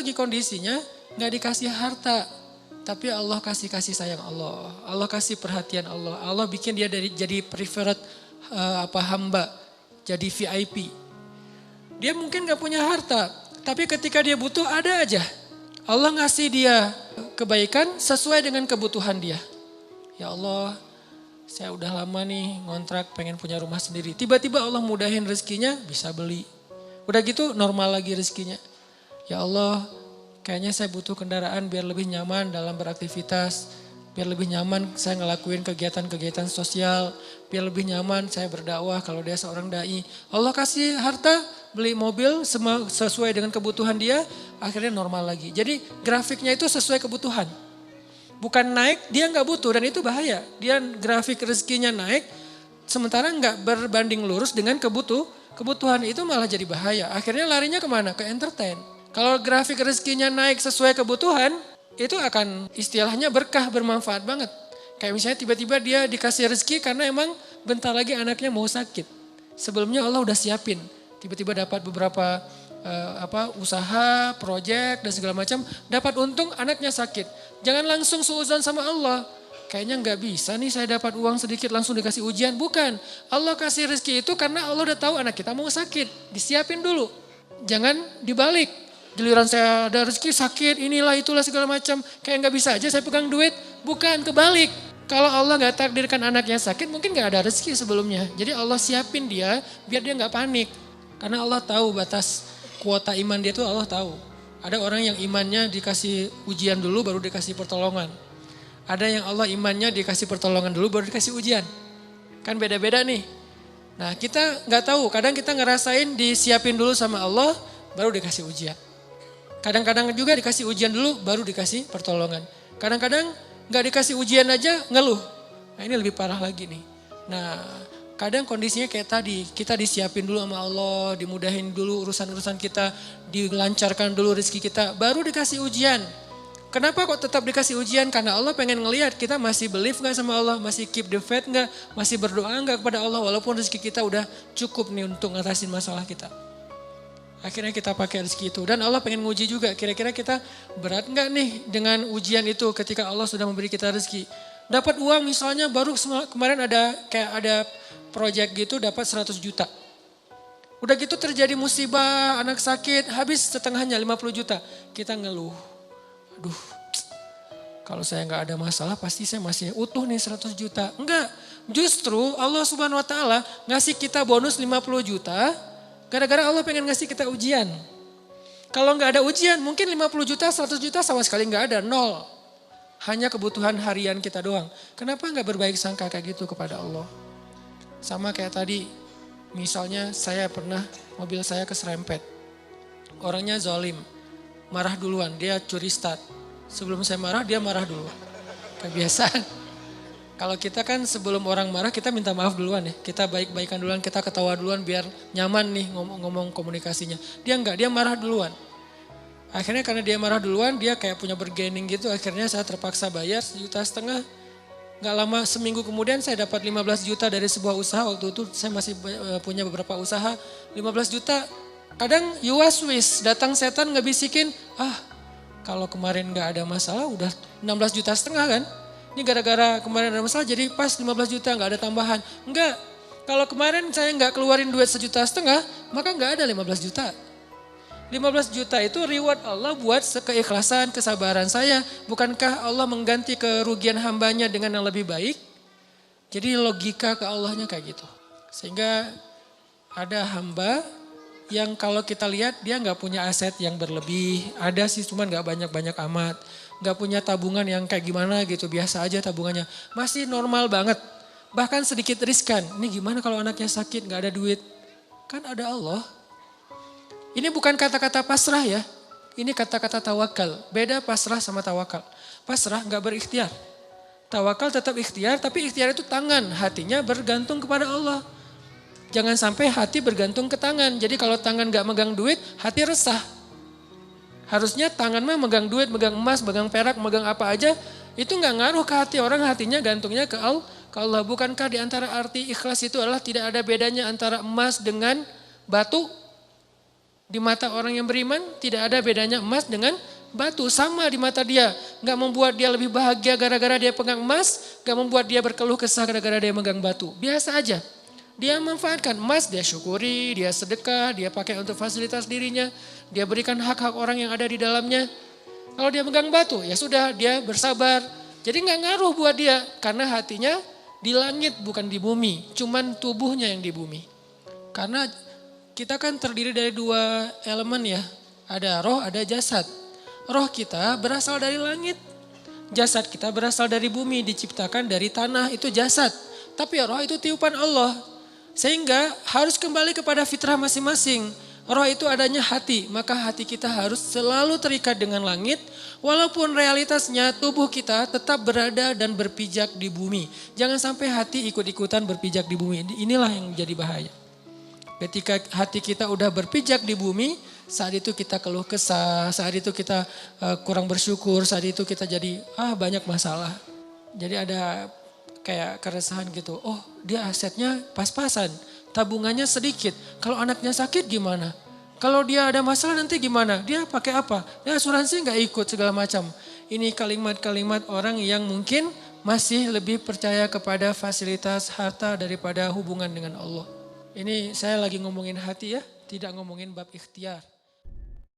lagi kondisinya gak dikasih harta. Tapi Allah kasih sayang Allah. Allah kasih perhatian Allah. Allah bikin dia jadi preferred hamba. Jadi VIP. Dia mungkin gak punya harta. Tapi ketika dia butuh ada aja. Allah ngasih dia kebaikan sesuai dengan kebutuhan dia. Ya Allah, saya udah lama nih ngontrak pengen punya rumah sendiri. Tiba-tiba Allah mudahin rezekinya bisa beli. Udah gitu normal lagi rezekinya. Ya Allah, kayaknya saya butuh kendaraan biar lebih nyaman dalam beraktivitas. Biar lebih nyaman saya ngelakuin kegiatan-kegiatan sosial. Biar lebih nyaman saya berdakwah kalau dia seorang dai. Allah kasih harta, beli mobil sesuai dengan kebutuhan dia. Akhirnya normal lagi. Jadi grafiknya itu sesuai kebutuhan. Bukan naik, dia nggak butuh dan itu bahaya. Dia grafik rezekinya naik, sementara nggak berbanding lurus dengan kebutuhan itu malah jadi bahaya. Akhirnya larinya kemana? Ke entertain. Kalau grafik rezekinya naik sesuai kebutuhan, itu akan istilahnya berkah, bermanfaat banget. Kayak misalnya tiba-tiba dia dikasih rezeki karena emang bentar lagi anaknya mau sakit. Sebelumnya Allah udah siapin. Tiba-tiba dapat beberapa usaha, proyek dan segala macam, dapat untung anaknya sakit. Jangan langsung suudzon sama Allah. Kayaknya nggak bisa nih saya dapat uang sedikit langsung dikasih ujian. Bukan, Allah kasih rezeki itu karena Allah udah tahu anak kita mau sakit. Disiapin dulu, jangan dibalik. Giliran saya ada rezeki sakit, inilah itulah segala macam. Kayak nggak bisa aja saya pegang duit. Bukan, kebalik. Kalau Allah nggak takdirkan anaknya sakit, mungkin nggak ada rezeki sebelumnya. Jadi Allah siapin dia biar dia nggak panik. Karena Allah tahu batas kuota iman dia tuh Allah tahu. Ada orang yang imannya dikasih ujian dulu baru dikasih pertolongan. Ada yang Allah imannya dikasih pertolongan dulu baru dikasih ujian. Kan beda-beda nih. Nah kita nggak tahu, kadang kita ngerasain disiapin dulu sama Allah baru dikasih ujian. Kadang-kadang juga dikasih ujian dulu baru dikasih pertolongan. Kadang-kadang nggak dikasih ujian aja ngeluh. Nah ini lebih parah lagi nih. Nah kadang kondisinya kayak tadi, kita disiapin dulu sama Allah, dimudahin dulu urusan-urusan kita, dilancarkan dulu rezeki kita, baru dikasih ujian. Kenapa kok tetap dikasih ujian? Karena Allah pengen ngelihat kita masih believe gak sama Allah, masih keep the faith gak, masih berdoa gak kepada Allah walaupun rezeki kita udah cukup nih untuk ngatasin masalah kita. Akhirnya kita pakai rezeki itu dan Allah pengen nguji juga kira-kira kita berat gak nih dengan ujian itu ketika Allah sudah memberi kita rezeki. Dapat uang misalnya baru kemarin ada proyek gitu dapat 100 juta. Udah gitu terjadi musibah, anak sakit, habis setengahnya 50 juta. Kita ngeluh. Aduh, kalau saya nggak ada masalah pasti saya masih utuh nih 100 juta. Enggak, justru Allah Subhanahu Wa Taala ngasih kita bonus 50 juta, gara-gara Allah pengen ngasih kita ujian. Kalau nggak ada ujian mungkin 50 juta, 100 juta sama sekali nggak ada, nol. Hanya kebutuhan harian kita doang. Kenapa nggak berbaik sangka kayak gitu kepada Allah? Sama kayak tadi, misalnya saya pernah mobil saya keserempet. Orangnya zalim, marah duluan, dia curi start. Sebelum saya marah, dia marah dulu. Kebiasaan. Kalau kita kan sebelum orang marah, kita minta maaf duluan ya. Kita baik-baikan duluan, kita ketawa duluan biar nyaman nih ngomong komunikasinya. Dia enggak, dia marah duluan. Akhirnya karena dia marah duluan, dia kayak punya bargaining gitu. Akhirnya saya terpaksa bayar 1,5 juta. Gak lama seminggu kemudian saya dapat 15 juta dari sebuah usaha. Waktu itu saya masih punya beberapa usaha. 15 juta, kadang you was wish, datang setan ngebisikin, kalau kemarin gak ada masalah udah 16,5 juta kan. Ini gara-gara kemarin ada masalah jadi pas 15 juta gak ada tambahan. Enggak, kalau kemarin saya gak keluarin duit 1,5 juta, maka gak ada 15 juta. 15 juta itu reward Allah buat keikhlasan, kesabaran saya. Bukankah Allah mengganti kerugian hambanya dengan yang lebih baik? Jadi logika ke Allahnya kayak gitu. Sehingga ada hamba yang kalau kita lihat dia gak punya aset yang berlebih. Ada sih cuman gak banyak-banyak amat. Gak punya tabungan yang kayak gimana gitu, biasa aja tabungannya. Masih normal banget, bahkan sedikit riskan. Ini gimana kalau anaknya sakit gak ada duit? Kan ada Allah. Ini bukan kata-kata pasrah ya, ini kata-kata tawakal. Beda pasrah sama tawakal. Pasrah gak berikhtiar. Tawakal tetap ikhtiar, tapi ikhtiar itu tangan. Hatinya bergantung kepada Allah. Jangan sampai hati bergantung ke tangan. Jadi kalau tangan gak megang duit, hati resah. Harusnya tangan mah megang duit, megang emas, megang perak, megang apa aja. Itu gak ngaruh ke hati orang, hatinya gantungnya ke Allah. Bukankah di antara arti ikhlas itu adalah tidak ada bedanya antara emas dengan batu? Di mata orang yang beriman tidak ada bedanya emas dengan batu. Sama di mata dia. Gak membuat dia lebih bahagia gara-gara dia pegang emas. Gak membuat dia berkeluh kesah gara-gara dia megang batu. Biasa aja. Dia manfaatkan emas, dia syukuri, dia sedekah, dia pakai untuk fasilitas dirinya. Dia berikan hak-hak orang yang ada di dalamnya. Kalau dia megang batu ya sudah dia bersabar. Jadi gak ngaruh buat dia. Karena hatinya di langit bukan di bumi. Cuman tubuhnya yang di bumi. Karena kita kan terdiri dari dua elemen ya. Ada roh, ada jasad. Roh kita berasal dari langit. Jasad kita berasal dari bumi, diciptakan dari tanah, itu jasad. Tapi roh itu tiupan Allah. Sehingga harus kembali kepada fitrah masing-masing. Roh itu adanya hati, maka hati kita harus selalu terikat dengan langit. Walaupun realitasnya tubuh kita tetap berada dan berpijak di bumi. Jangan sampai hati ikut-ikutan berpijak di bumi. Inilah yang jadi bahaya. Ketika hati kita udah berpijak di bumi, saat itu kita keluh kesah, saat itu kita kurang bersyukur, saat itu kita jadi banyak masalah. Jadi ada kayak keresahan gitu, oh dia asetnya pas-pasan, tabungannya sedikit, kalau anaknya sakit gimana? Kalau dia ada masalah nanti gimana? Dia pakai apa? Dia asuransi nggak ikut segala macam. Ini kalimat-kalimat orang yang mungkin masih lebih percaya kepada fasilitas harta daripada hubungan dengan Allah. Ini saya lagi ngomongin hati ya, tidak ngomongin bab ikhtiar.